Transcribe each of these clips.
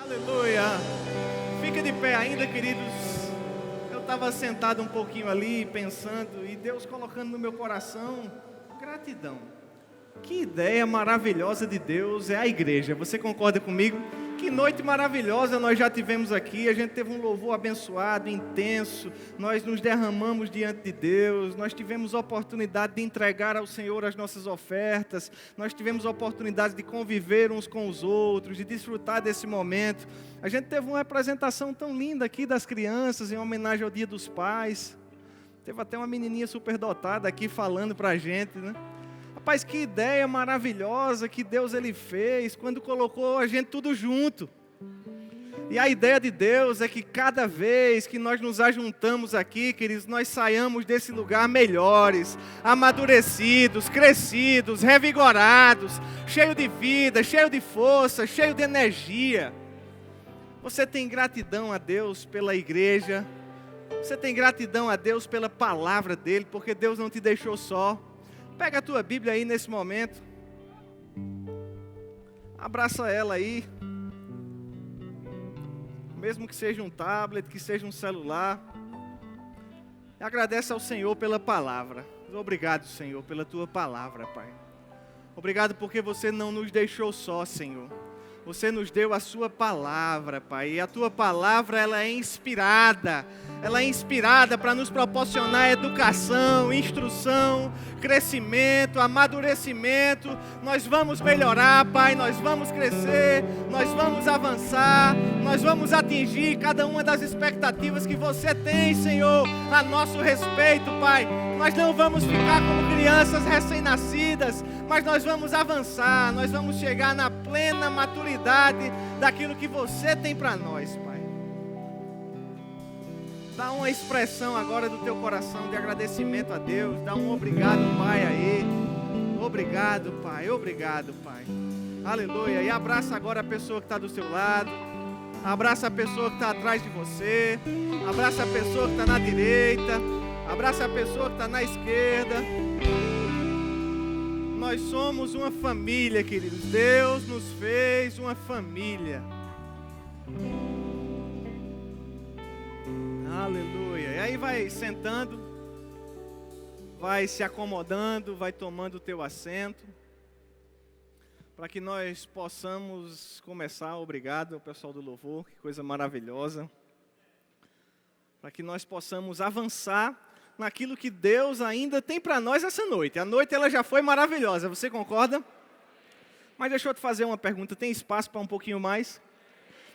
Aleluia! Fica de pé ainda, queridos. Eu estava sentado um pouquinho ali, pensando, e Deus colocando no meu coração gratidão. Que ideia maravilhosa de Deus é a igreja. Você concorda comigo? Que noite maravilhosa nós já tivemos aqui. A gente teve um louvor abençoado, intenso. Nós nos derramamos diante de Deus. Nós tivemos a oportunidade de entregar ao Senhor as nossas ofertas. Nós tivemos a oportunidade de conviver uns com os outros, de desfrutar desse momento. A gente teve uma representação tão linda aqui das crianças, em homenagem ao Dia dos Pais. Teve até uma menininha superdotada aqui falando pra gente, né? Rapaz, que ideia maravilhosa que Deus ele fez quando colocou a gente tudo junto. E a ideia de Deus é que cada vez que nós nos ajuntamos aqui, queridos, nós saiamos desse lugar melhores, amadurecidos, crescidos, revigorados, cheio de vida, cheio de força, cheio de energia. Você tem gratidão a Deus pela igreja, você tem gratidão a Deus pela palavra dele, porque Deus não te deixou só. Pega a tua Bíblia aí nesse momento. Abraça ela aí. Mesmo que seja um tablet, que seja um celular. E agradece ao Senhor pela palavra. Obrigado, Senhor, pela tua palavra, Pai. Obrigado porque você não nos deixou só, Senhor. Você nos deu a sua palavra, Pai. E a tua palavra, ela é inspirada. Ela é inspirada para nos proporcionar educação, instrução, crescimento, amadurecimento. Nós vamos melhorar, Pai. Nós vamos crescer. Nós vamos avançar. Nós vamos atingir cada uma das expectativas que você tem, Senhor, a nosso respeito, Pai. Nós não vamos ficar como crianças recém-nascidas, mas nós vamos avançar. Nós vamos chegar na plena maturidade daquilo que você tem para nós, Pai. Dá uma expressão agora do teu coração de agradecimento a Deus. Dá um obrigado, Pai, a Ele. Obrigado, Pai. Obrigado, Pai. Aleluia. E abraça agora a pessoa que está do seu lado. Abraça a pessoa que está atrás de você. Abraça a pessoa que está na direita. Abraça a pessoa que está na esquerda. Nós somos uma família, queridos. Deus nos fez uma família. Aleluia. E aí vai sentando, vai se acomodando, vai tomando o teu assento, para que nós possamos começar. Obrigado ao pessoal do louvor, que coisa maravilhosa. Para que nós possamos avançar naquilo que Deus ainda tem para nós essa noite. A noite ela já foi maravilhosa, você concorda? Mas deixa eu te fazer uma pergunta, tem espaço para um pouquinho mais?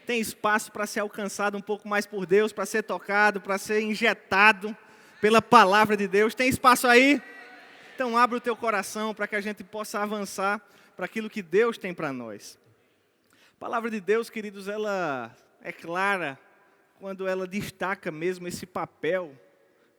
Tem espaço para ser alcançado um pouco mais por Deus, para ser tocado, para ser injetado pela palavra de Deus? Tem espaço aí? Então abre o teu coração para que a gente possa avançar para aquilo que Deus tem para nós. A palavra de Deus, queridos, ela é clara quando ela destaca mesmo esse papel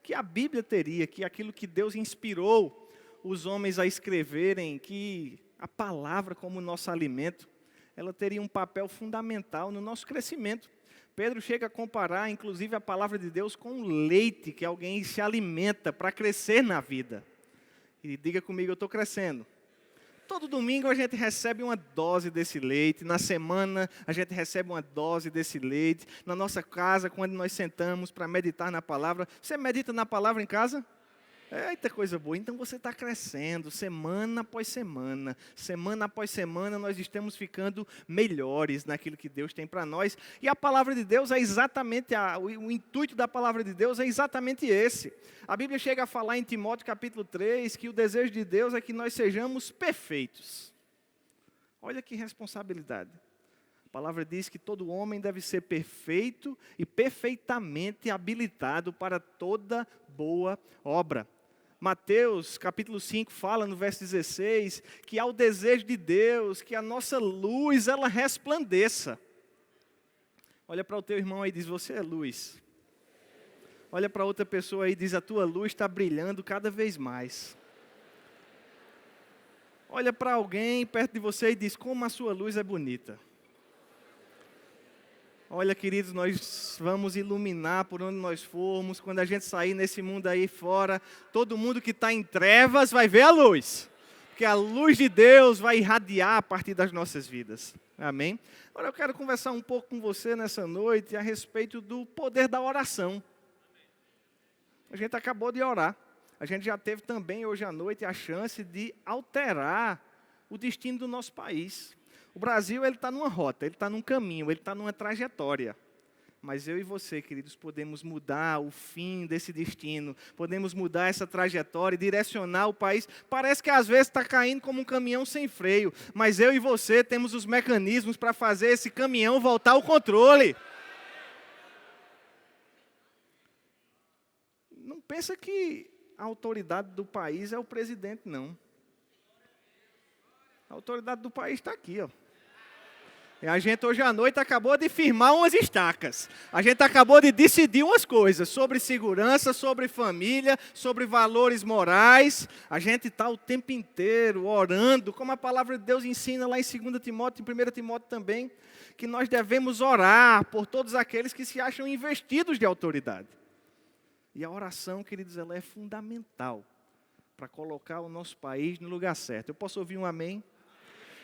que a Bíblia teria, que aquilo que Deus inspirou os homens a escreverem, que a palavra como nosso alimento, ela teria um papel fundamental no nosso crescimento. Pedro chega a comparar, inclusive, a palavra de Deus com o leite que alguém se alimenta para crescer na vida. E diga comigo, eu estou crescendo. Todo domingo a gente recebe uma dose desse leite, na semana a gente recebe uma dose desse leite, na nossa casa, quando nós sentamos para meditar na palavra. Você medita na palavra em casa? Eita, coisa boa. Então você está crescendo, semana após semana nós estamos ficando melhores naquilo que Deus tem para nós. E a palavra de Deus é exatamente, o intuito da palavra de Deus é exatamente esse. A Bíblia chega a falar em Timóteo capítulo 3, que o desejo de Deus é que nós sejamos perfeitos. Olha que responsabilidade. A palavra diz que todo homem deve ser perfeito e perfeitamente habilitado para toda boa obra. Mateus capítulo 5 fala no verso 16 que há o desejo de Deus que a nossa luz ela resplandeça. Olha para o teu irmão aí e diz, você é luz. Olha para outra pessoa aí e diz, a tua luz está brilhando cada vez mais. Olha para alguém perto de você e diz, como a sua luz é bonita. Olha, queridos, nós vamos iluminar por onde nós formos. Quando a gente sair nesse mundo aí fora, todo mundo que está em trevas vai ver a luz. porque a luz de Deus vai irradiar a partir das nossas vidas. Amém? Agora eu quero conversar um pouco com você nessa noite a respeito do poder da oração. A gente acabou de orar. A gente já teve também hoje à noite a chance de alterar o destino do nosso país. O Brasil está numa rota, ele está num caminho, ele está numa trajetória. Mas eu e você, queridos, podemos mudar o fim desse destino, podemos mudar essa trajetória e direcionar o país. Parece que às vezes está caindo como um caminhão sem freio, mas eu e você temos os mecanismos para fazer esse caminhão voltar ao controle. Não pensa que a autoridade do país é o presidente, não. A autoridade do país está aqui, ó. E a gente hoje à noite acabou de firmar umas estacas. A gente acabou de decidir umas coisas sobre segurança, sobre família, sobre valores morais. A gente está o tempo inteiro orando, como a palavra de Deus ensina lá em 2 Timóteo, em 1 Timóteo também, que nós devemos orar por todos aqueles que se acham investidos de autoridade. E a oração, queridos, ela é fundamental para colocar o nosso país no lugar certo. Eu posso ouvir um amém?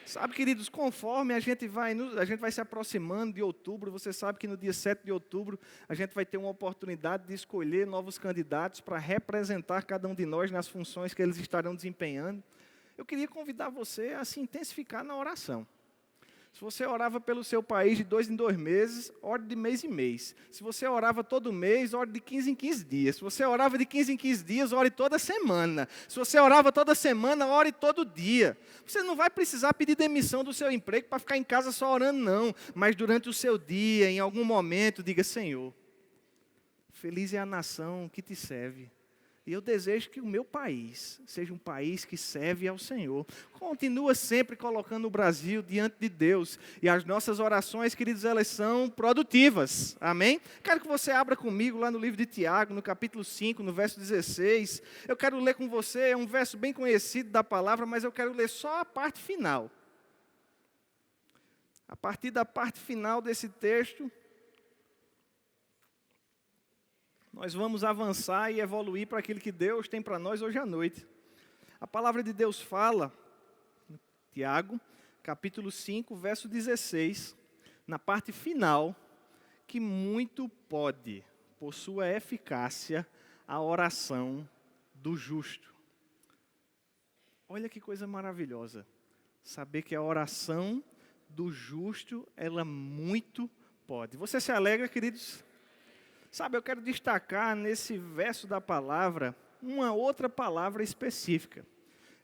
Sabe, queridos, conforme a gente vai se aproximando de outubro, você sabe que no dia 7 de outubro a gente vai ter uma oportunidade de escolher novos candidatos para representar cada um de nós nas funções que eles estarão desempenhando. Eu queria convidar você a se intensificar na oração. Se você orava pelo seu país de 2 em 2 meses, ore de mês em mês. Se você orava todo mês, ore de 15 em 15 dias. Se você orava de 15 em 15 dias, ore toda semana. Se você orava toda semana, ore todo dia. Você não vai precisar pedir demissão do seu emprego para ficar em casa só orando, não. Mas durante o seu dia, em algum momento, diga: Senhor, feliz é a nação que te serve. E eu desejo que o meu país seja um país que serve ao Senhor. Continua sempre colocando o Brasil diante de Deus. E as nossas orações, queridos, elas são produtivas. Amém? Quero que você abra comigo lá no livro de Tiago, no capítulo 5, no verso 16. Eu quero ler com você, é um verso bem conhecido da palavra, mas eu quero ler só a parte final. A partir da parte final desse texto, nós vamos avançar e evoluir para aquilo que Deus tem para nós hoje à noite. A palavra de Deus fala, Tiago, capítulo 5, verso 16, na parte final, que muito pode, por sua eficácia, a oração do justo. Olha que coisa maravilhosa, saber que a oração do justo, ela muito pode. Você se alegra, queridos? Sabe, eu quero destacar nesse verso da palavra uma outra palavra específica.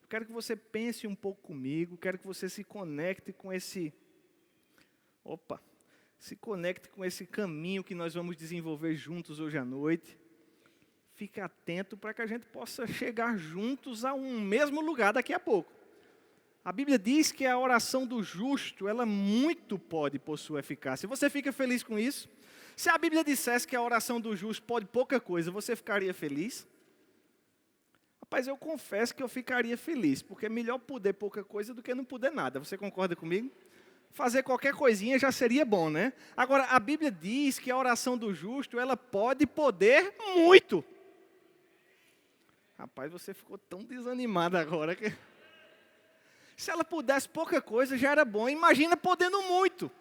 Eu quero que você pense um pouco comigo, quero que você se conecte com esse caminho que nós vamos desenvolver juntos hoje à noite. Fique atento para que a gente possa chegar juntos a um mesmo lugar daqui a pouco. A Bíblia diz que a oração do justo, ela muito pode por sua eficácia. Você fica feliz com isso? Se a Bíblia dissesse que a oração do justo pode pouca coisa, você ficaria feliz? Rapaz, eu confesso que eu ficaria feliz, porque é melhor poder pouca coisa do que não poder nada. Você concorda comigo? Fazer qualquer coisinha já seria bom, né? Agora, a Bíblia diz que a oração do justo, ela pode poder muito. Rapaz, você ficou tão desanimado agora que... Se ela pudesse pouca coisa, já era bom. Imagina podendo muito.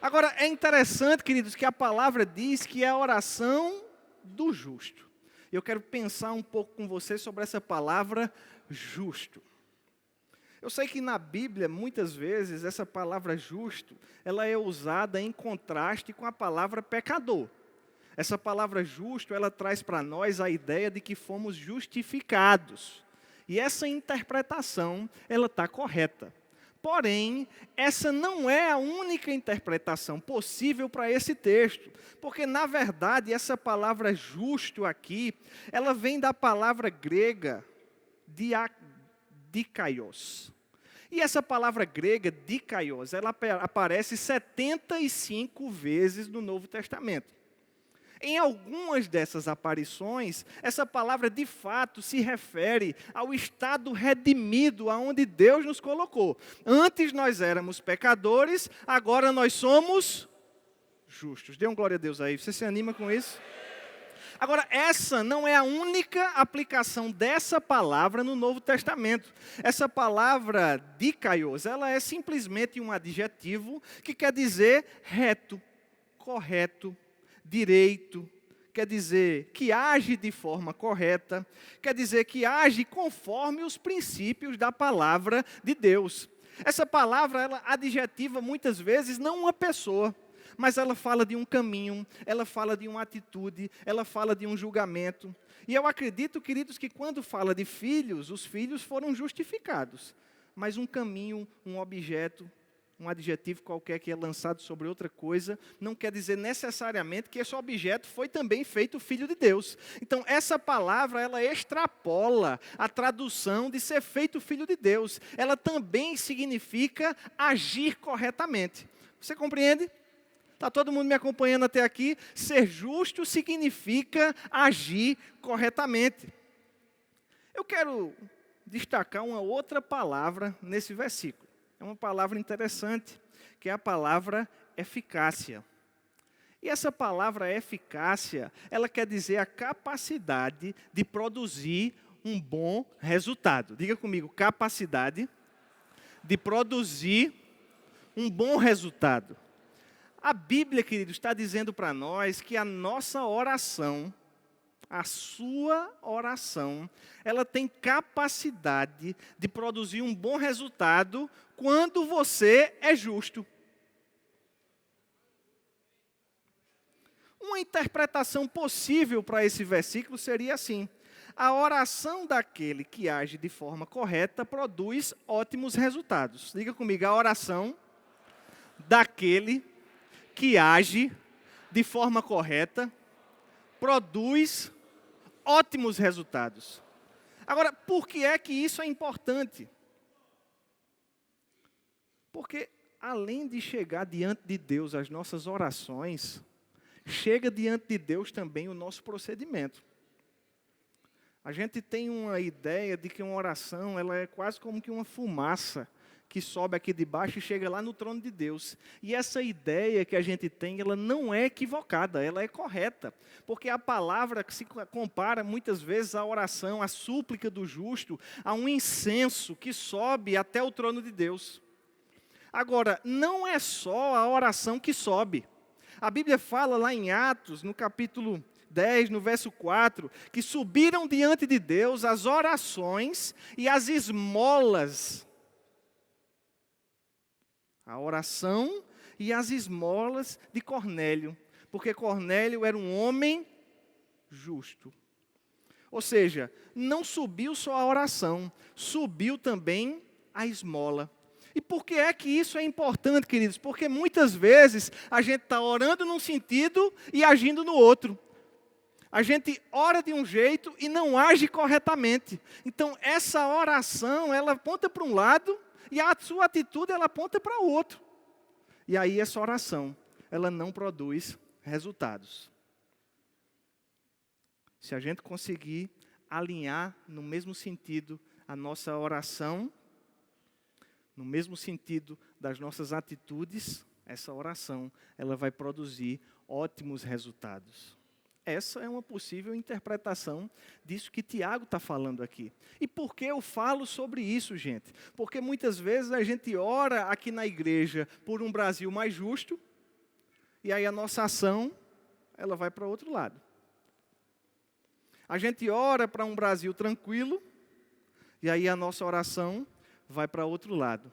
Agora, é interessante, queridos, que a palavra diz que é a oração do justo. Eu quero pensar um pouco com você sobre essa palavra justo. Eu sei que na Bíblia, muitas vezes, essa palavra justo, ela é usada em contraste com a palavra pecador. Essa palavra justo, ela traz para nós a ideia de que fomos justificados. E essa interpretação, ela está correta. Porém, essa não é a única interpretação possível para esse texto, porque, na verdade, essa palavra justo aqui, ela vem da palavra grega dikaios. E essa palavra grega dikaios, ela aparece 75 vezes no Novo Testamento. Em algumas dessas aparições, essa palavra de fato se refere ao estado redimido aonde Deus nos colocou. Antes nós éramos pecadores, agora nós somos justos. Dê um glória a Deus aí. Você se anima com isso? Agora, essa não é a única aplicação dessa palavra no Novo Testamento. Essa palavra dikaios, ela é simplesmente um adjetivo que quer dizer reto, correto, direito, quer dizer que age de forma correta, quer dizer que age conforme os princípios da palavra de Deus. Essa palavra, ela adjetiva muitas vezes não uma pessoa, mas ela fala de um caminho, ela fala de uma atitude, ela fala de um julgamento. E eu acredito, queridos, que quando fala de filhos, os filhos foram justificados. Mas um caminho, um objeto, um adjetivo qualquer que é lançado sobre outra coisa, não quer dizer necessariamente que esse objeto foi também feito filho de Deus. Então, essa palavra, ela extrapola a tradução de ser feito filho de Deus. Ela também significa agir corretamente. Você compreende? Está todo mundo me acompanhando até aqui? Ser justo significa agir corretamente. Eu quero destacar uma outra palavra nesse versículo. É uma palavra interessante, que é a palavra eficácia. E essa palavra eficácia, ela quer dizer a capacidade de produzir um bom resultado. Diga comigo, capacidade de produzir um bom resultado. A Bíblia, queridos, está dizendo para nós que a nossa oração, a sua oração, ela tem capacidade de produzir um bom resultado quando você é justo. Uma interpretação possível para esse versículo seria assim: a oração daquele que age de forma correta produz ótimos resultados. Diga comigo, a oração daquele que age de forma correta produz ótimos resultados. Agora, por que é que isso é importante? Porque, além de chegar diante de Deus as nossas orações, chega diante de Deus também o nosso procedimento. A gente tem uma ideia de que uma oração, ela é quase como que uma fumaça que sobe aqui de baixo e chega lá no trono de Deus. E essa ideia que a gente tem, ela não é equivocada, ela é correta. Porque a palavra que se compara muitas vezes à oração, à súplica do justo, a um incenso que sobe até o trono de Deus. Agora, não é só a oração que sobe. A Bíblia fala lá em Atos, no capítulo 10, no verso 4, que subiram diante de Deus as orações e as esmolas. A oração e as esmolas de Cornélio, porque Cornélio era um homem justo. Ou seja, não subiu só a oração, subiu também a esmola. E por que é que isso é importante, queridos? Porque muitas vezes a gente está orando num sentido e agindo no outro. A gente ora de um jeito e não age corretamente. Então, essa oração, ela aponta para um lado e a sua atitude, ela aponta para o outro. E aí, essa oração, ela não produz resultados. Se a gente conseguir alinhar no mesmo sentido a nossa oração, no mesmo sentido das nossas atitudes, essa oração, ela vai produzir ótimos resultados. Essa é uma possível interpretação disso que Tiago está falando aqui. E por que eu falo sobre isso, gente? Porque muitas vezes a gente ora aqui na igreja por um Brasil mais justo, e aí a nossa ação, ela vai para outro lado. A gente ora para um Brasil tranquilo, e aí a nossa oração vai para outro lado.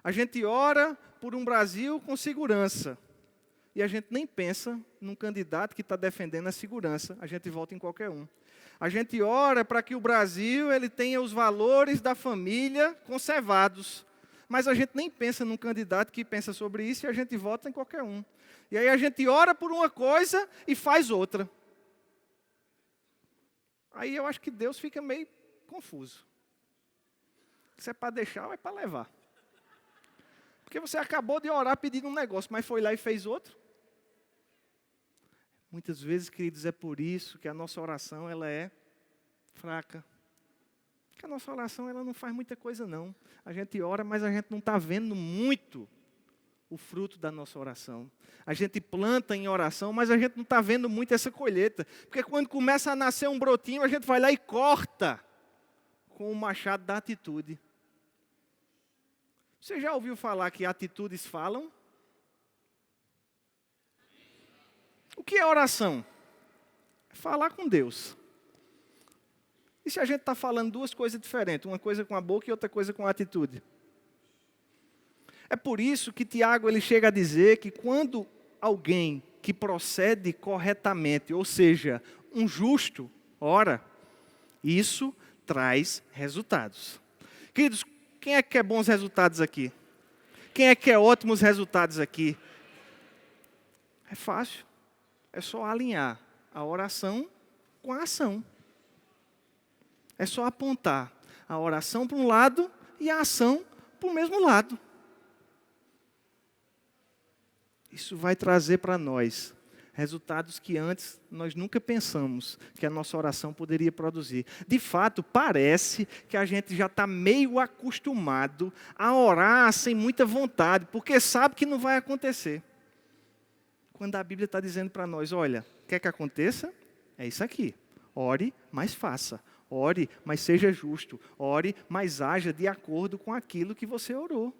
A gente ora por um Brasil com segurança, e a gente nem pensa num candidato que está defendendo a segurança, a gente vota em qualquer um. A gente ora para que o Brasil ele tenha os valores da família conservados, mas a gente nem pensa num candidato que pensa sobre isso e a gente vota em qualquer um. E aí a gente ora por uma coisa e faz outra. Aí eu acho que Deus fica meio confuso. Isso é para deixar ou é para levar? Porque você acabou de orar pedindo um negócio, mas foi lá e fez outro. Muitas vezes, queridos, é por isso que a nossa oração ela é fraca. Porque a nossa oração ela não faz muita coisa, não. A gente ora, mas a gente não está vendo muito o fruto da nossa oração. A gente planta em oração, mas a gente não está vendo muito essa colheita. Porque quando começa a nascer um brotinho, a gente vai lá e corta com o machado da atitude. Você já ouviu falar que atitudes falam? O que é oração? É falar com Deus. E se a gente está falando duas coisas diferentes, uma coisa com a boca e outra coisa com a atitude? É por isso que Tiago ele chega a dizer que quando alguém que procede corretamente, ou seja, um justo, ora, isso traz resultados. Queridos, quem é que quer bons resultados aqui? Quem é que quer ótimos resultados aqui? É fácil. É só alinhar a oração com a ação. É só apontar a oração para um lado e a ação para o mesmo lado. Isso vai trazer para nós resultados que antes nós nunca pensamos que a nossa oração poderia produzir. De fato, parece que a gente já está meio acostumado a orar sem muita vontade, porque sabe que não vai acontecer. Quando a Bíblia está dizendo para nós, olha, quer que aconteça? É isso aqui. Ore, mas faça. Ore, mas seja justo. Ore, mas haja de acordo com aquilo que você orou.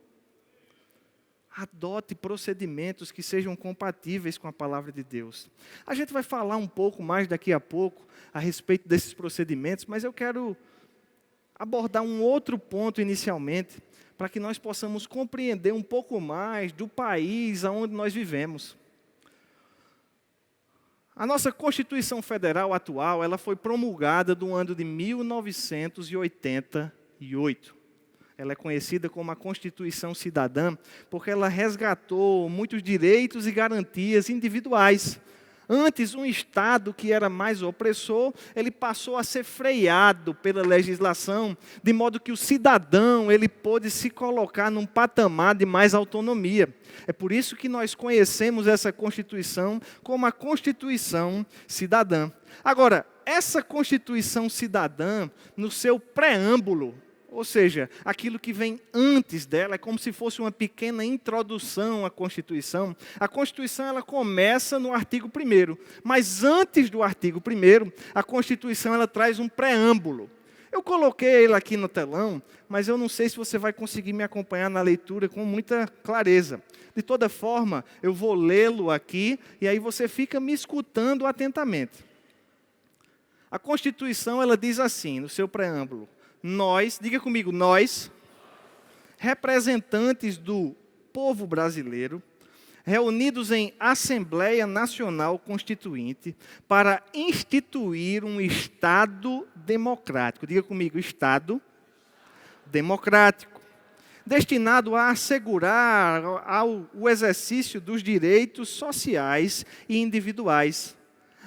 Adote procedimentos que sejam compatíveis com a palavra de Deus. A gente vai falar um pouco mais daqui a pouco a respeito desses procedimentos, mas eu quero abordar um outro ponto inicialmente, para que nós possamos compreender um pouco mais do país onde nós vivemos. A nossa Constituição Federal atual, ela foi promulgada no ano de 1988. Ela é conhecida como a Constituição Cidadã, porque ela resgatou muitos direitos e garantias individuais. Antes, um Estado que era mais opressor, ele passou a ser freado pela legislação, de modo que o cidadão ele pôde se colocar num patamar de mais autonomia. É por isso que nós conhecemos essa Constituição como a Constituição Cidadã. Agora, essa Constituição Cidadã, no seu preâmbulo, ou seja, aquilo que vem antes dela, é como se fosse uma pequena introdução à Constituição. A Constituição ela começa no artigo 1º, mas antes do artigo 1º, a Constituição ela traz um preâmbulo. Eu coloquei ele aqui no telão, mas eu não sei se você vai conseguir me acompanhar na leitura com muita clareza. De toda forma, eu vou lê-lo aqui, e aí você fica me escutando atentamente. A Constituição ela diz assim, no seu preâmbulo, nós, diga comigo, nós, representantes do povo brasileiro, reunidos em Assembleia Nacional Constituinte, para instituir um Estado democrático. Diga comigo, Estado democrático, destinado a assegurar o exercício dos direitos sociais e individuais,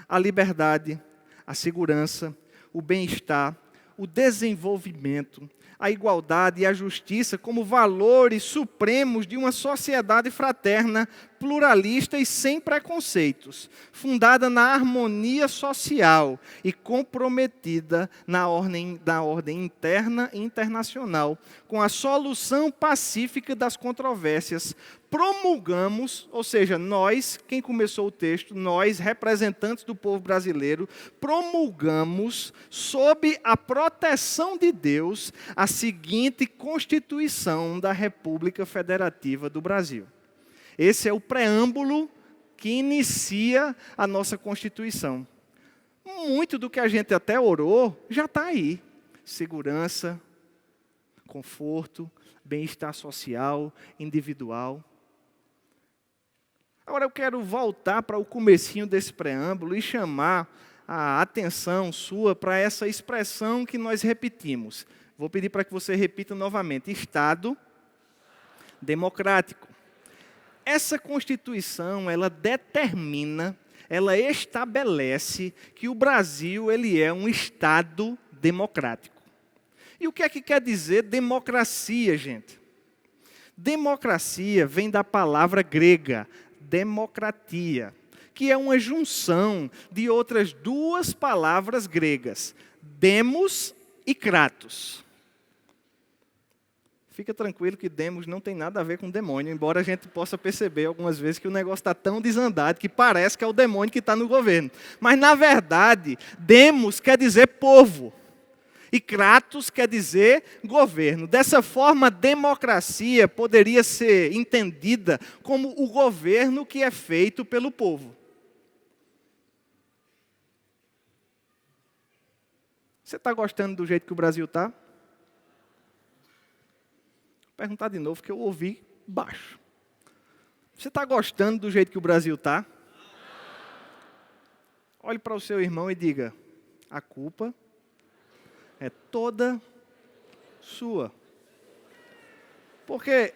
a liberdade, a segurança, o bem-estar, o desenvolvimento, a igualdade e a justiça como valores supremos de uma sociedade fraterna, pluralista e sem preconceitos, fundada na harmonia social e comprometida na ordem interna e internacional, com a solução pacífica das controvérsias. Promulgamos, ou seja, nós, quem começou o texto, nós, representantes do povo brasileiro, promulgamos, sob a proteção de Deus, a seguinte Constituição da República Federativa do Brasil. Esse é o preâmbulo que inicia a nossa Constituição. Muito do que a gente até orou já está aí. Segurança, conforto, bem-estar social, individual. Agora eu quero voltar para o comecinho desse preâmbulo e chamar a atenção sua para essa expressão que nós repetimos. Vou pedir para que você repita novamente. Estado democrático. Essa Constituição, ela determina, ela estabelece que o Brasil ele é um Estado democrático. E o que é que quer dizer democracia, gente? Democracia vem da palavra grega, democratia, que é uma junção de outras duas palavras gregas, demos e kratos. Fica tranquilo que Demos não tem nada a ver com demônio, embora a gente possa perceber algumas vezes que o negócio está tão desandado que parece que é o demônio que está no governo. Mas, na verdade, Demos quer dizer povo. E Kratos quer dizer governo. Dessa forma, a democracia poderia ser entendida como o governo que é feito pelo povo. Você está gostando do jeito que o Brasil está? Vou perguntar de novo, que eu ouvi baixo. Você está gostando do jeito que o Brasil está? Olhe para o seu irmão e diga: a culpa é toda sua. Porque,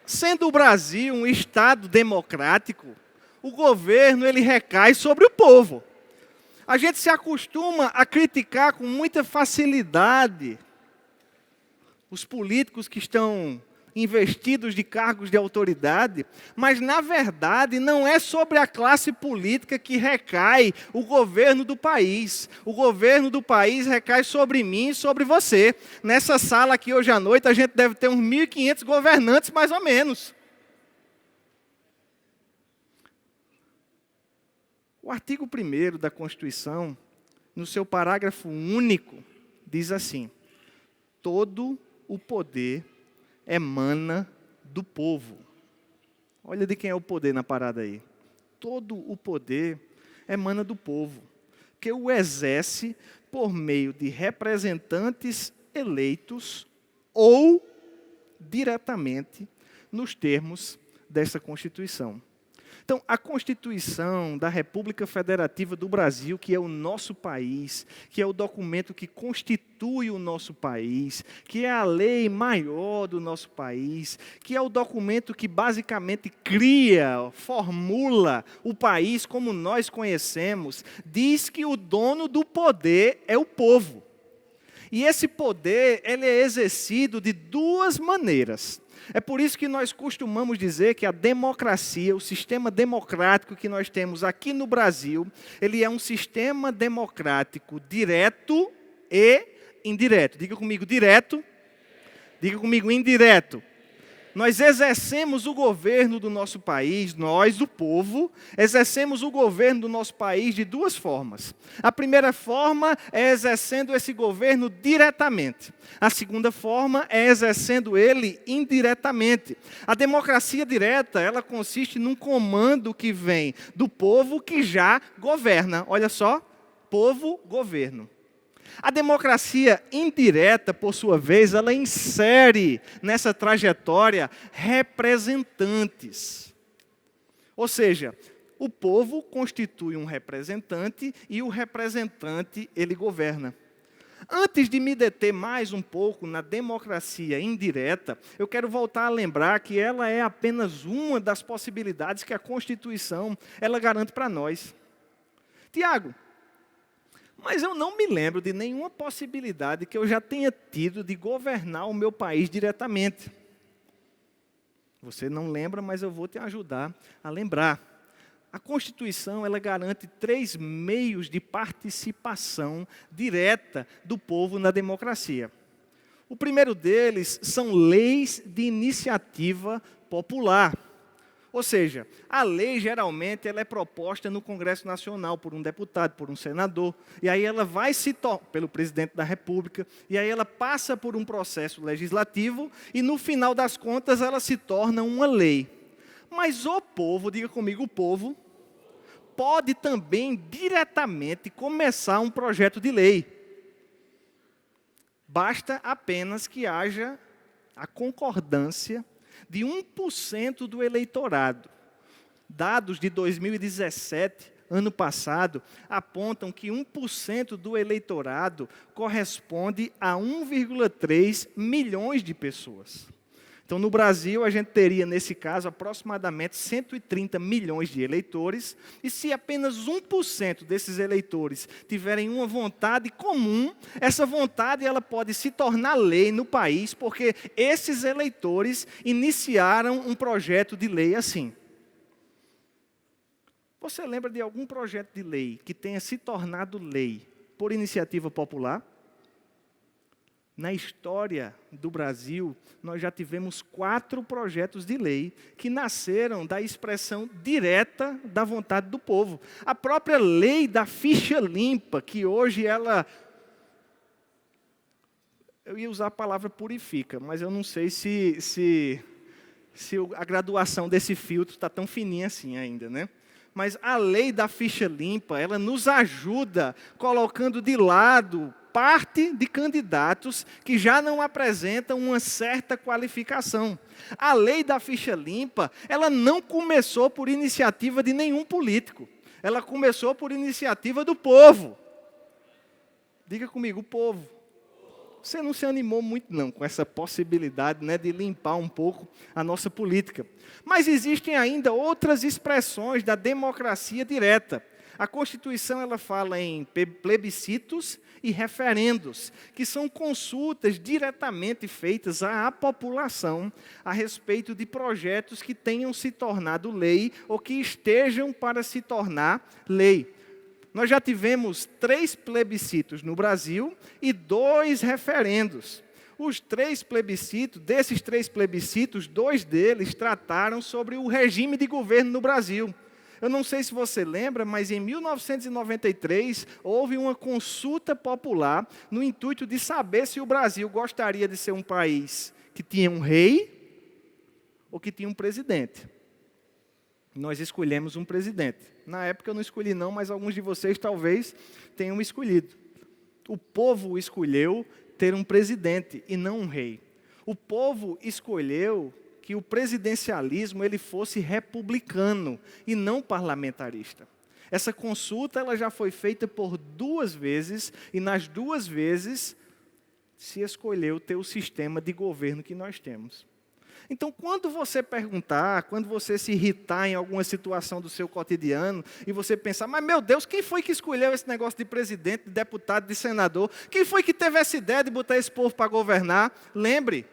sendo o Brasil um Estado democrático, o governo ele recai sobre o povo. A gente se acostuma a criticar com muita facilidade os políticos que estão investidos de cargos de autoridade, mas, na verdade, não é sobre a classe política que recai o governo do país. O governo do país recai sobre mim e sobre você. Nessa sala aqui hoje à noite, a gente deve ter uns 1.500 governantes, mais ou menos. O artigo 1º da Constituição, no seu parágrafo único, diz assim: todo o poder emana do povo. Olha de quem é o poder na parada aí. Todo o poder emana do povo, que o exerce por meio de representantes eleitos ou diretamente nos termos dessa Constituição. Então, a Constituição da República Federativa do Brasil, que é o nosso país, que é o documento que constitui o nosso país, que é a lei maior do nosso país, que é o documento que basicamente cria, formula o país como nós conhecemos, diz que o dono do poder é o povo. E esse poder, ele é exercido de duas maneiras. É por isso que nós costumamos dizer que a democracia, o sistema democrático que nós temos aqui no Brasil, ele é um sistema democrático direto e indireto. Diga comigo direto, diga comigo indireto. Nós exercemos o governo do nosso país, nós, o povo, exercemos o governo do nosso país de duas formas. A primeira forma é exercendo esse governo diretamente. A segunda forma é exercendo ele indiretamente. A democracia direta, ela consiste num comando que vem do povo que já governa. Olha só, povo, governo. A democracia indireta, por sua vez, ela insere nessa trajetória representantes. Ou seja, o povo constitui um representante e o representante, ele governa. Antes de me deter mais um pouco na democracia indireta, eu quero voltar a lembrar que ela é apenas uma das possibilidades que a Constituição ela garante para nós. Tiago, mas eu não me lembro de nenhuma possibilidade que eu já tenha tido de governar o meu país diretamente. Você não lembra, mas eu vou te ajudar a lembrar. A Constituição, ela garante 3 meios de participação direta do povo na democracia. O primeiro deles são leis de iniciativa popular. Ou seja, a lei geralmente ela é proposta no Congresso Nacional por um deputado, por um senador, e aí ela vai pelo presidente da República, e aí ela passa por um processo legislativo e no final das contas ela se torna uma lei. Mas o povo, diga comigo, o povo pode também diretamente começar um projeto de lei. Basta apenas que haja a concordância de 1% do eleitorado. Dados de 2017, ano passado, apontam que 1% do eleitorado corresponde a 1,3 milhões de pessoas. Então, no Brasil, a gente teria, nesse caso, aproximadamente 130 milhões de eleitores, e se apenas 1% desses eleitores tiverem uma vontade comum, essa vontade ela pode se tornar lei no país, porque esses eleitores iniciaram um projeto de lei assim. Você lembra de algum projeto de lei que tenha se tornado lei por iniciativa popular? Na história do Brasil, nós já tivemos 4 projetos de lei que nasceram da expressão direta da vontade do povo. A própria lei da ficha limpa, que hoje eu ia usar a palavra purifica, mas eu não sei se a graduação desse filtro está tão fininha assim ainda, né? Mas a lei da ficha limpa, ela nos ajuda colocando de lado parte de candidatos que já não apresentam uma certa qualificação. A lei da ficha limpa, ela não começou por iniciativa de nenhum político. Ela começou por iniciativa do povo. Diga comigo, o povo. Você não se animou muito não com essa possibilidade, né, de limpar um pouco a nossa política. Mas existem ainda outras expressões da democracia direta. A Constituição ela fala em plebiscitos e referendos, que são consultas diretamente feitas à população a respeito de projetos que tenham se tornado lei ou que estejam para se tornar lei. Nós já tivemos 3 plebiscitos no Brasil e 2 referendos. Os 3 plebiscitos, desses 3 plebiscitos, 2 deles trataram sobre o regime de governo no Brasil. Eu não sei se você lembra, mas em 1993 houve uma consulta popular no intuito de saber se o Brasil gostaria de ser um país que tinha um rei ou que tinha um presidente. Nós escolhemos um presidente. Na época eu não escolhi não, mas alguns de vocês talvez tenham escolhido. O povo escolheu ter um presidente e não um rei. O povo escolheu que o presidencialismo ele fosse republicano e não parlamentarista. Essa consulta ela já foi feita por 2 vezes e nas 2 vezes se escolheu ter o sistema de governo que nós temos. Então, quando você perguntar, quando você se irritar em alguma situação do seu cotidiano, e você pensar, mas meu Deus, quem foi que escolheu esse negócio de presidente, de deputado, de senador? Quem foi que teve essa ideia de botar esse povo para governar? Lembre,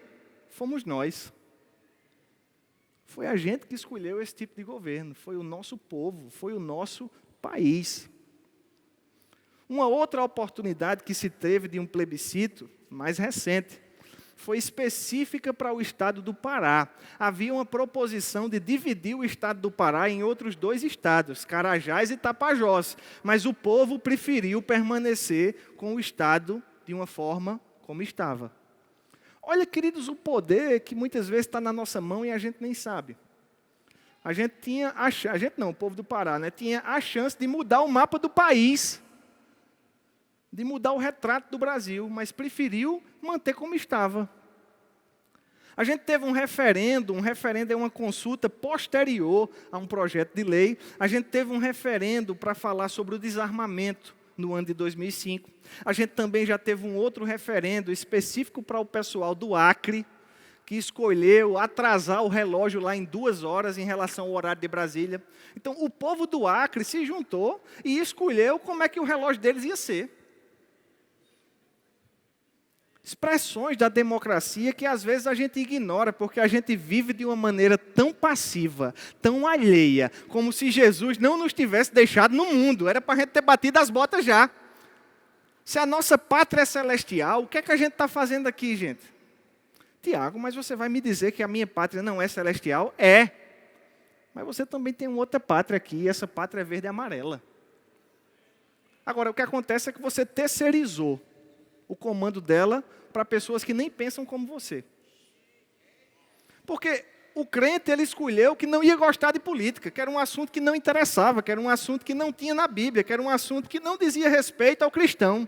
fomos nós. Foi a gente que escolheu esse tipo de governo, foi o nosso povo, foi o nosso país. Uma outra oportunidade que se teve de um plebiscito, mais recente, foi específica para o estado do Pará. Havia uma proposição de dividir o estado do Pará em outros 2 estados, Carajás e Tapajós, mas o povo preferiu permanecer com o estado de uma forma como estava. Olha, queridos, o poder que muitas vezes está na nossa mão e a gente nem sabe. O povo do Pará, né, tinha a chance de mudar o mapa do país, de mudar o retrato do Brasil, mas preferiu manter como estava. A gente teve um referendo é uma consulta posterior a um projeto de lei. A gente teve um referendo para falar sobre o desarmamento no ano de 2005. A gente também já teve um outro referendo específico para o pessoal do Acre, que escolheu atrasar o relógio lá em 2 horas em relação ao horário de Brasília. Então, o povo do Acre se juntou e escolheu como é que o relógio deles ia ser. Expressões da democracia que às vezes a gente ignora, porque a gente vive de uma maneira tão passiva, tão alheia, como se Jesus não nos tivesse deixado no mundo. Era para a gente ter batido as botas já. Se a nossa pátria é celestial, o que é que a gente está fazendo aqui, gente? Tiago, mas você vai me dizer que a minha pátria não é celestial? É. Mas você também tem uma outra pátria aqui, e essa pátria é verde e amarela. Agora, o que acontece é que você terceirizou o comando dela para pessoas que nem pensam como você. Porque o crente, ele escolheu que não ia gostar de política, que era um assunto que não interessava, que era um assunto que não tinha na Bíblia, que era um assunto que não dizia respeito ao cristão.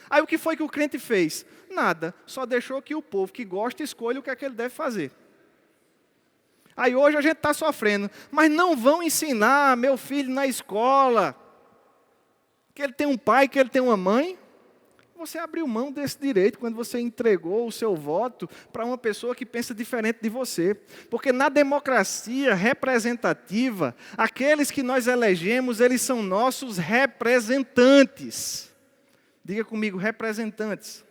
Aí o que foi que o crente fez? Nada, só deixou que o povo que gosta escolha o que é que ele deve fazer. Aí hoje a gente está sofrendo, mas não vão ensinar meu filho na escola que ele tem um pai, que ele tem uma mãe. Você abriu mão desse direito quando você entregou o seu voto para uma pessoa que pensa diferente de você. Porque na democracia representativa, aqueles que nós elegemos, eles são nossos representantes. Diga comigo, representantes.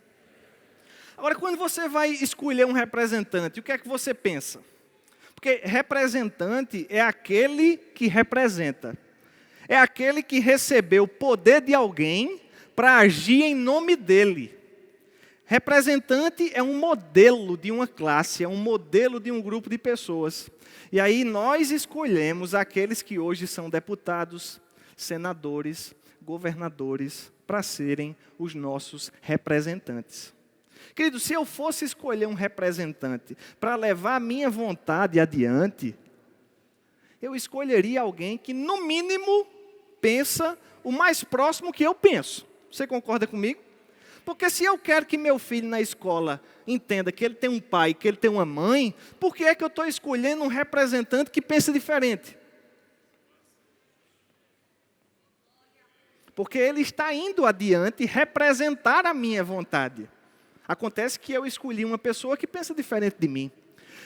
Agora, quando você vai escolher um representante, o que é que você pensa? Porque representante é aquele que representa. É aquele que recebeu o poder de alguém para agir em nome dele. Representante é um modelo de uma classe, é um modelo de um grupo de pessoas. E aí nós escolhemos aqueles que hoje são deputados, senadores, governadores, para serem os nossos representantes. Querido, se eu fosse escolher um representante para levar a minha vontade adiante, eu escolheria alguém que, no mínimo, pensa o mais próximo que eu penso. Você concorda comigo? Porque se eu quero que meu filho na escola entenda que ele tem um pai, que ele tem uma mãe, por que é que eu estou escolhendo um representante que pensa diferente? Porque ele está indo adiante representar a minha vontade. Acontece que eu escolhi uma pessoa que pensa diferente de mim.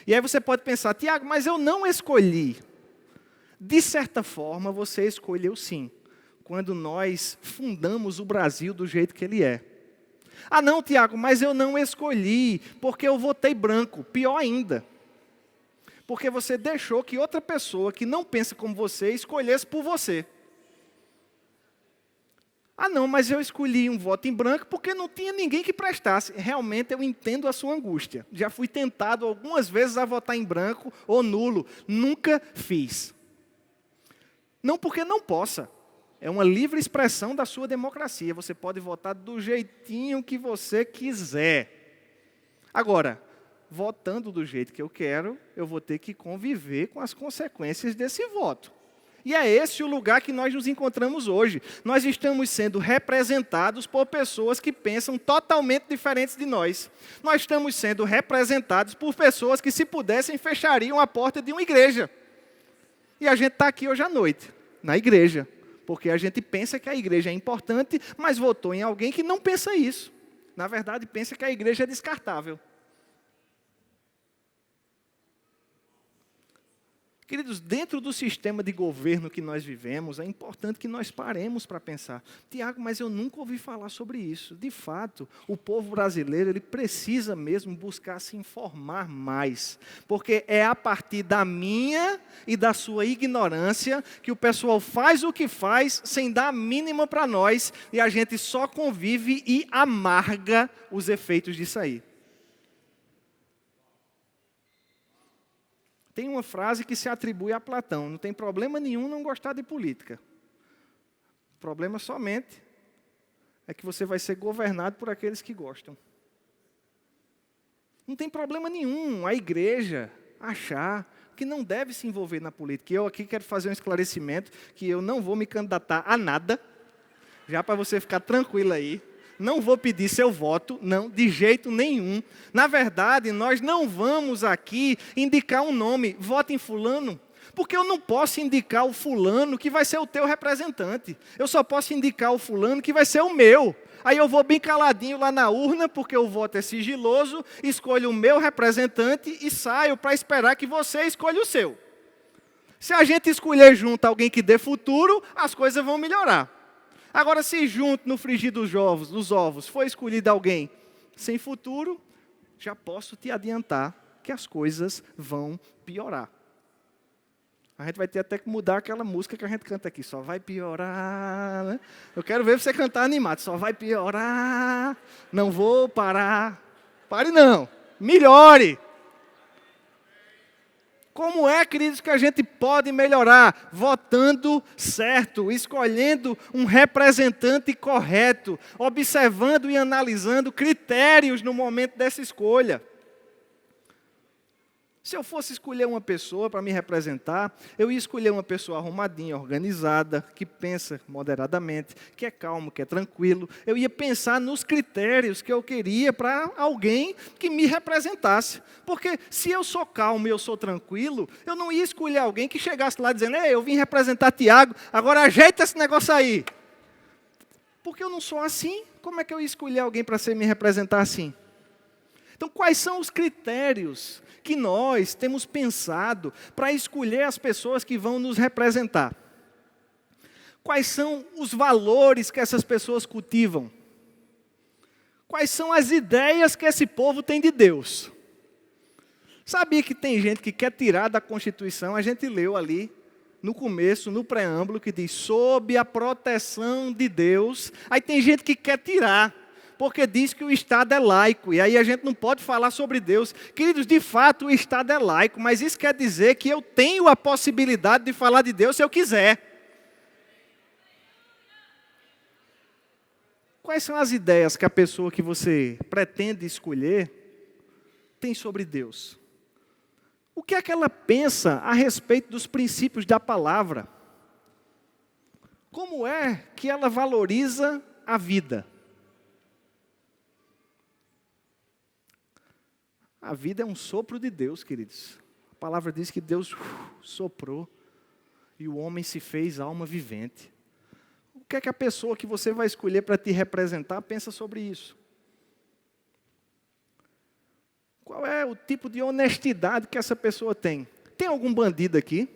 E aí você pode pensar, Tiago, mas eu não escolhi. De certa forma, você escolheu sim, quando nós fundamos o Brasil do jeito que ele é. Ah não, Tiago, mas eu não escolhi, porque eu votei branco. Pior ainda. Porque você deixou que outra pessoa que não pensa como você escolhesse por você. Ah não, mas eu escolhi um voto em branco porque não tinha ninguém que prestasse. Realmente eu entendo a sua angústia. Já fui tentado algumas vezes a votar em branco ou nulo. Nunca fiz. Não porque não possa. É uma livre expressão da sua democracia. Você pode votar do jeitinho que você quiser. Agora, votando do jeito que eu quero, eu vou ter que conviver com as consequências desse voto. E é esse o lugar que nós nos encontramos hoje. Nós estamos sendo representados por pessoas que pensam totalmente diferentes de nós. Nós estamos sendo representados por pessoas que, se pudessem, fechariam a porta de uma igreja. E a gente está aqui hoje à noite, na igreja. Porque a gente pensa que a igreja é importante, mas votou em alguém que não pensa isso. Na verdade, pensa que a igreja é descartável. Queridos, dentro do sistema de governo que nós vivemos, é importante que nós paremos para pensar. Tiago, mas eu nunca ouvi falar sobre isso. De fato, o povo brasileiro ele precisa mesmo buscar se informar mais. Porque é a partir da minha e da sua ignorância que o pessoal faz o que faz sem dar a mínima para nós. E a gente só convive e amarga os efeitos disso aí. Tem uma frase que se atribui a Platão, não tem problema nenhum não gostar de política. O problema somente é que você vai ser governado por aqueles que gostam. Não tem problema nenhum a igreja achar que não deve se envolver na política. E eu aqui quero fazer um esclarecimento que eu não vou me candidatar a nada, já para você ficar tranquilo aí. Não vou pedir seu voto, não, de jeito nenhum. Na verdade, nós não vamos aqui indicar um nome, vote em fulano, porque eu não posso indicar o fulano que vai ser o teu representante. Eu só posso indicar o fulano que vai ser o meu. Aí eu vou bem caladinho lá na urna, porque o voto é sigiloso, escolho o meu representante e saio para esperar que você escolha o seu. Se a gente escolher junto alguém que dê futuro, as coisas vão melhorar. Agora, se junto no frigir dos ovos for escolhido alguém sem futuro, já posso te adiantar que as coisas vão piorar. A gente vai ter até que mudar aquela música que a gente canta aqui, só vai piorar, né? Eu quero ver você cantar animado, só vai piorar, não vou parar. Pare não, melhore. Como é, queridos, que a gente pode melhorar? Votando certo, escolhendo um representante correto, observando e analisando critérios no momento dessa escolha. Se eu fosse escolher uma pessoa para me representar, eu ia escolher uma pessoa arrumadinha, organizada, que pensa moderadamente, que é calmo, que é tranquilo. Eu ia pensar nos critérios que eu queria para alguém que me representasse. Porque se eu sou calmo e eu sou tranquilo, eu não ia escolher alguém que chegasse lá dizendo, ei, eu vim representar Tiago, agora ajeita esse negócio aí. Porque eu não sou assim, como é que eu ia escolher alguém para me representar assim? Então, quais são os critérios que nós temos pensado para escolher as pessoas que vão nos representar? Quais são os valores que essas pessoas cultivam? Quais são as ideias que esse povo tem de Deus? Sabia que tem gente que quer tirar da Constituição, a gente leu ali no começo, no preâmbulo, que diz, sob a proteção de Deus. Aí tem gente que quer tirar. porque diz que o Estado é laico, e aí a gente não pode falar sobre Deus. Queridos, de fato o Estado é laico, mas isso quer dizer que eu tenho a possibilidade de falar de Deus se eu quiser. Quais são as ideias que a pessoa que você pretende escolher tem sobre Deus? O que é que ela pensa a respeito dos princípios da palavra? Como é que ela valoriza a vida? A vida é um sopro de Deus, queridos. A palavra diz que Deus soprou e o homem se fez alma vivente. O que é que a pessoa que você vai escolher para te representar pensa sobre isso? Qual é o tipo de honestidade que essa pessoa tem? Tem algum bandido aqui?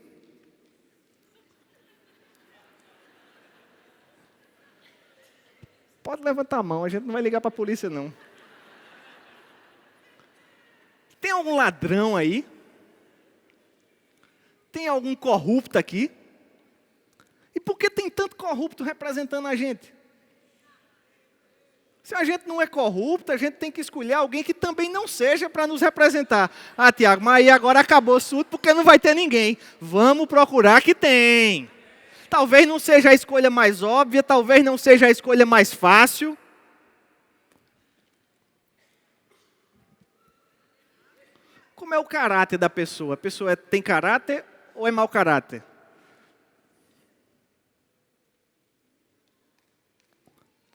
Pode levantar a mão, a gente não vai ligar para a polícia, não. Tem algum ladrão aí? Tem algum corrupto aqui? E por que tem tanto corrupto representando a gente? Se a gente não é corrupto, a gente tem que escolher alguém que também não seja para nos representar. Ah, Tiago, mas aí agora acabou o assunto porque não vai ter ninguém. Vamos procurar que tem. Talvez não seja a escolha mais óbvia, talvez não seja a escolha mais fácil. Como é o caráter da pessoa? A pessoa tem caráter ou é mau caráter?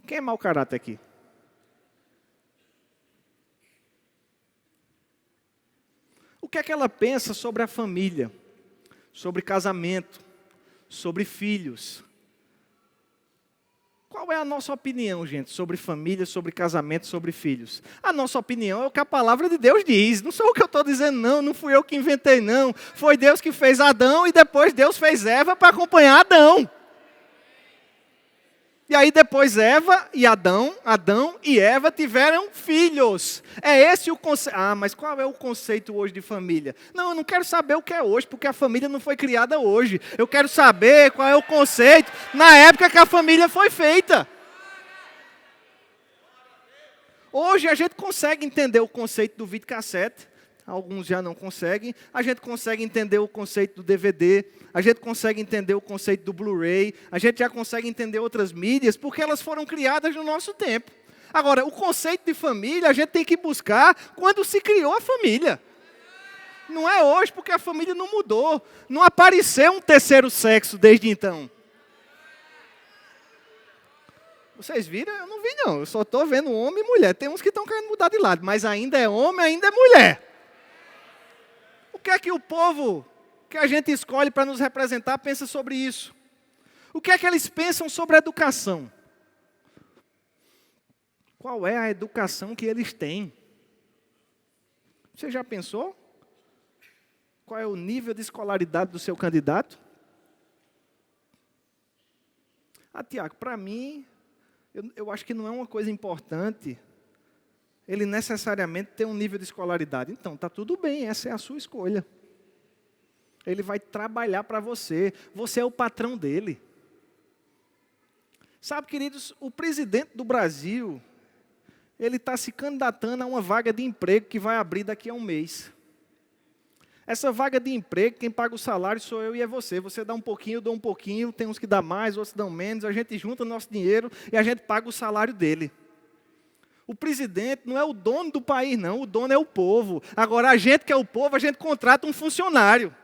Quem é mau caráter aqui? O que é que ela pensa sobre a família, sobre casamento, sobre filhos? Qual é a nossa opinião, gente, sobre família, sobre casamento, sobre filhos? A nossa opinião é o que a palavra de Deus diz. Não sou o que eu estou dizendo, não. Não fui eu que inventei, não. Foi Deus que fez Adão e depois Deus fez Eva para acompanhar Adão. E aí depois Eva e Adão e Eva tiveram filhos. É esse o conceito. Ah, mas qual é o conceito hoje de família? Não, eu não quero saber o que é hoje, porque a família não foi criada hoje. Eu quero saber qual é o conceito na época que a família foi feita. Hoje a gente consegue entender o conceito do videocassete. Alguns já não conseguem. A gente consegue entender o conceito do DVD. A gente consegue entender o conceito do Blu-ray. A gente já consegue entender outras mídias, porque elas foram criadas no nosso tempo. Agora, o conceito de família, a gente tem que buscar quando se criou a família. Não é hoje, porque a família não mudou. Não apareceu um terceiro sexo desde então. Vocês viram? Eu não vi, não. Eu só estou vendo homem e mulher. Tem uns que estão querendo mudar de lado, mas ainda é homem, ainda é mulher. O que é que o povo que a gente escolhe para nos representar pensa sobre isso? O que é que eles pensam sobre a educação? Qual é a educação que eles têm? Você já pensou? Qual é o nível de escolaridade do seu candidato? Ah, Tiago, para mim, eu acho que não é uma coisa importante ele necessariamente ter um nível de escolaridade. Então, está tudo bem, essa é a sua escolha. Ele vai trabalhar para você. Você é o patrão dele. Sabe, queridos, o presidente do Brasil, ele está se candidatando a uma vaga de emprego que vai abrir daqui a um mês. Essa vaga de emprego, quem paga o salário sou eu e é você. Você dá um pouquinho, eu dou um pouquinho, tem uns que dão mais, outros dão menos, a gente junta o nosso dinheiro e a gente paga o salário dele. O presidente não é o dono do país, não. O dono é o povo. Agora, a gente que é o povo, a gente contrata um funcionário.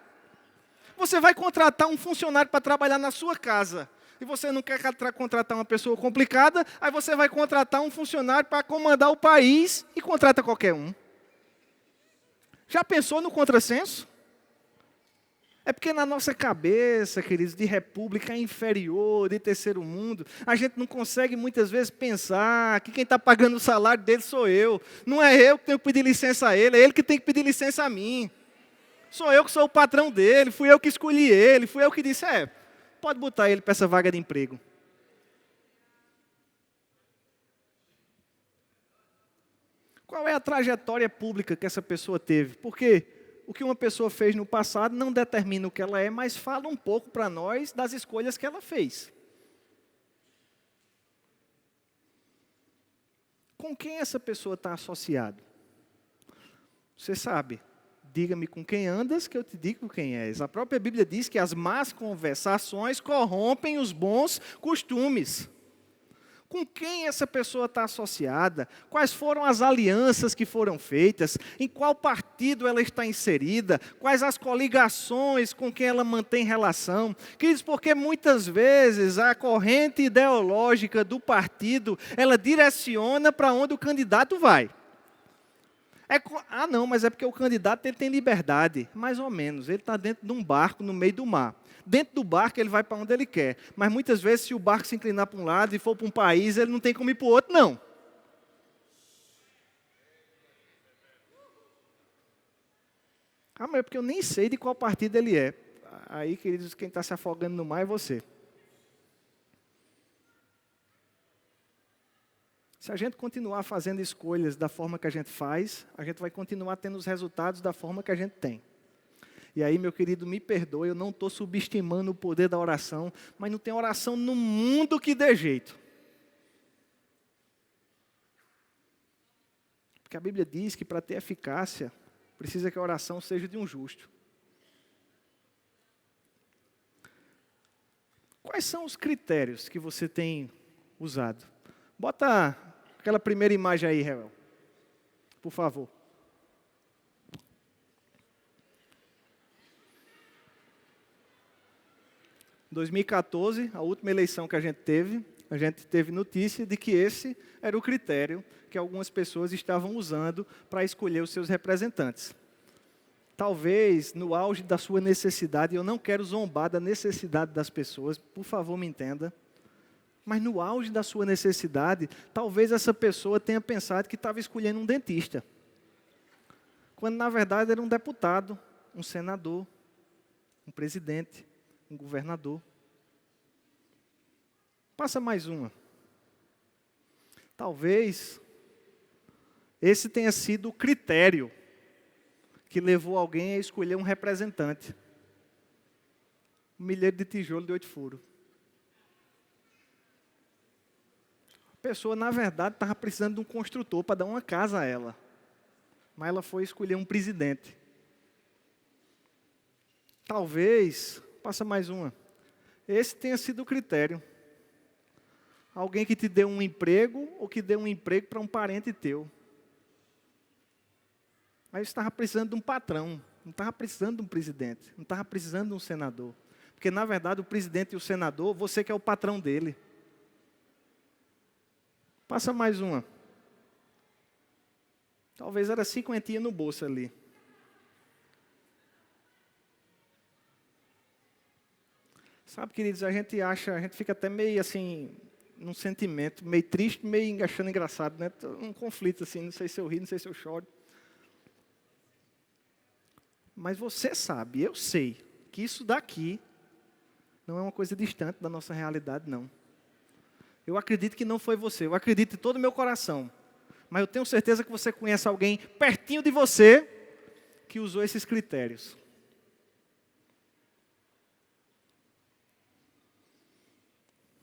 Você vai contratar um funcionário para trabalhar na sua casa. E você não quer contratar uma pessoa complicada, aí você vai contratar um funcionário para comandar o país e contrata qualquer um. Já pensou no contrassenso? É porque na nossa cabeça, queridos, de república inferior, de terceiro mundo, a gente não consegue muitas vezes pensar que quem está pagando o salário dele sou eu. Não é eu que tenho que pedir licença a ele, é ele que tem que pedir licença a mim. Sou eu que sou o patrão dele, fui eu que escolhi ele, fui eu que disse, pode botar ele para essa vaga de emprego. Qual é a trajetória pública que essa pessoa teve? Porque o que uma pessoa fez no passado não determina o que ela é, mas fala um pouco para nós das escolhas que ela fez. Com quem essa pessoa está associada? Você sabe. Diga-me com quem andas, que eu te digo quem és. A própria Bíblia diz que as más conversações corrompem os bons costumes. Com quem essa pessoa está associada? Quais foram as alianças que foram feitas? Em qual partido ela está inserida? Quais as coligações com quem ela mantém relação? Queridos, porque muitas vezes a corrente ideológica do partido, ela direciona para onde o candidato vai. Não, mas é porque o candidato ele tem liberdade. Mais ou menos, ele está dentro de um barco no meio do mar. Dentro do barco ele vai para onde ele quer. Mas muitas vezes se o barco se inclinar para um lado e for para um país, ele não tem como ir para o outro, não. Mas é porque eu nem sei de qual partido ele é. Aí, queridos, quem está se afogando no mar é você. Se a gente continuar fazendo escolhas da forma que a gente faz, a gente vai continuar tendo os resultados da forma que a gente tem. E aí, meu querido, me perdoe, eu não estou subestimando o poder da oração, mas não tem oração no mundo que dê jeito. Porque a Bíblia diz que para ter eficácia, precisa que a oração seja de um justo. Quais são os critérios que você tem usado? Bota aquela primeira imagem aí, Rael. Por favor. Em 2014, a última eleição que a gente teve notícia de que esse era o critério que algumas pessoas estavam usando para escolher os seus representantes. Talvez, no auge da sua necessidade, eu não quero zombar da necessidade das pessoas, por favor me entenda, mas no auge da sua necessidade, talvez essa pessoa tenha pensado que estava escolhendo um dentista, quando na verdade era um deputado, um senador, um presidente, um governador. Passa mais uma. Talvez esse tenha sido o critério que levou alguém a escolher um representante. Um milheiro de tijolo de 8 furos. A pessoa, na verdade, estava precisando de um construtor para dar uma casa a ela. Mas ela foi escolher um presidente. Talvez, passa mais uma. Esse tenha sido o critério. Alguém que te deu um emprego ou que deu um emprego para um parente teu. Aí você estava precisando de um patrão, não estava precisando de um presidente, não estava precisando de um senador. Porque, na verdade, o presidente e o senador, você que é o patrão dele. Passa mais uma. Talvez era 50 no bolso ali. Sabe, queridos, a gente fica até meio assim, num sentimento, meio triste, meio achando engraçado, né? Um conflito assim, não sei se eu rio, não sei se eu choro. Mas você sabe, eu sei, que isso daqui não é uma coisa distante da nossa realidade, não. Eu acredito que não foi você, eu acredito de todo o meu coração. Mas eu tenho certeza que você conhece alguém pertinho de você que usou esses critérios.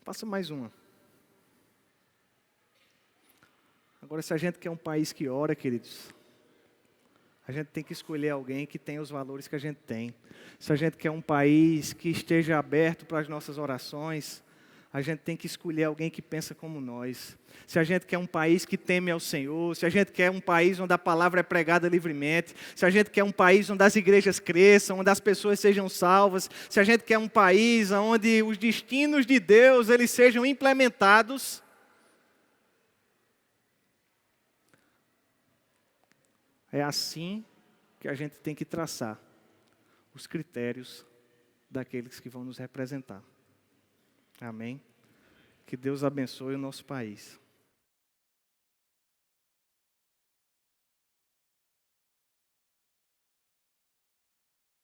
Passa mais uma. Agora, se a gente quer um país que ora, queridos, a gente tem que escolher alguém que tenha os valores que a gente tem. Se a gente quer um país que esteja aberto para as nossas orações, a gente tem que escolher alguém que pensa como nós. Se a gente quer um país que teme ao Senhor, se a gente quer um país onde a palavra é pregada livremente, se a gente quer um país onde as igrejas cresçam, onde as pessoas sejam salvas, se a gente quer um país onde os destinos de Deus eles sejam implementados, é assim que a gente tem que traçar os critérios daqueles que vão nos representar. Amém? Que Deus abençoe o nosso país.